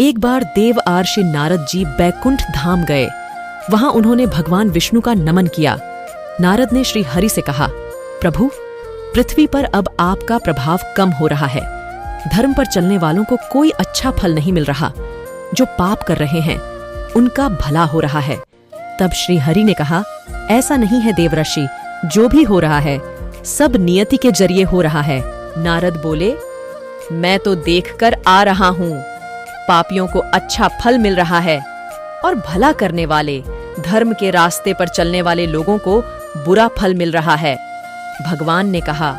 एक बार देव आर्षि नारद जी बैकुंठ धाम गए। वहां उन्होंने भगवान विष्णु का नमन किया। नारद ने श्री हरि से कहा, प्रभु, पृथ्वी पर अब आपका प्रभाव कम हो रहा है। धर्म पर चलने वालों को कोई अच्छा फल नहीं मिल रहा। जो पाप कर रहे हैं उनका भला हो रहा है। तब श्री हरि ने कहा, ऐसा नहीं है देवऋषि, जो भी हो रहा है सब नियति के जरिए हो रहा है। नारद बोले, मैं तो देखकर आ रहा हूं। पापियों को अच्छा फल मिल रहा है और भला करने वाले, धर्म के रास्ते पर चलने वाले लोगों को बुरा फल मिल रहा है। भगवान ने कहा,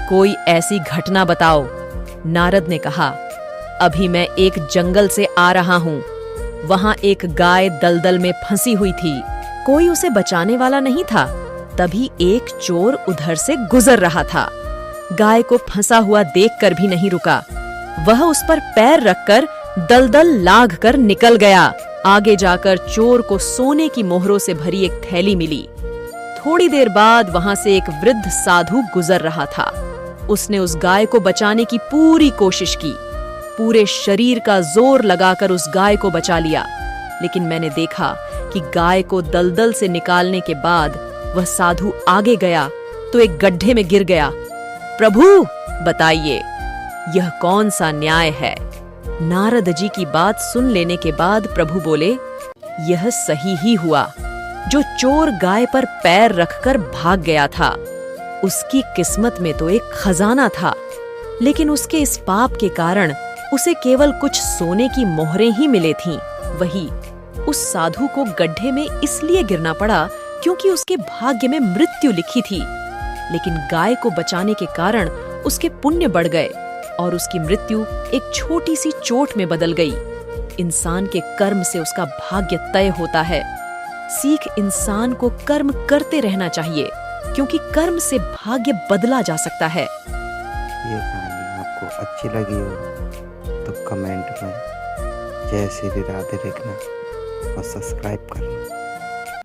कोई ऐसी घटना बताओ। नारद ने कहा, अभी मैं एक जंगल से आ रहा हूं। वहां एक गाय दलदल में फंसी हुई थी। कोई उसे बचाने वाला नहीं था। तभी एक चोर उधर से गुजर रहा था। गाय को फंसा हुआ देखकर भी नहीं रुका। वह उस पर पैर रखकर दलदल लांघ कर निकल गया। आगे जाकर चोर को सोने की मोहरों से भरी एक थैली मिली। थोड़ी देर बाद वहां से एक वृद्ध साधु गुजर रहा था। उसने उस गाय को बचाने की पूरी कोशिश की। पूरे शरीर का जोर लगाकर उस गाय को बचा लिया। लेकिन मैंने देखा कि गाय को दलदल से निकालने के बाद वह साधु आगे गया तो एक गड्ढे में गिर गया। प्रभु, बताइए, यह कौन सा न्याय है? नारद जी की बात सुन लेने के बाद प्रभु बोले, यह सही ही हुआ। जो चोर गाय पर पैर रखकर भाग गया था, उसकी किस्मत में तो एक खजाना था। लेकिन उसके इस पाप के कारण उसे केवल कुछ सोने की मोहरें ही मिले थीं। वही उस साधु को गड्ढे में इसलिए गिरना पड़ा क्योंकि उसके भाग्य में मृत्यु लिखी थी। लेकिन गाय को बचाने के कारण उसके पुण्य बढ़ गए और उसकी मृत्यु एक छोटी सी चोट में बदल गई। इंसान के कर्म से उसका भाग्य तय होता है। सीख इंसान को कर्म करते रहना चाहिए, क्योंकि कर्म से भाग्य बदला जा सकता है। ये कहानी आपको अच्छी लगी हो तो कमेंट में जय श्री राधे लिखना और सब्सक्राइब करना।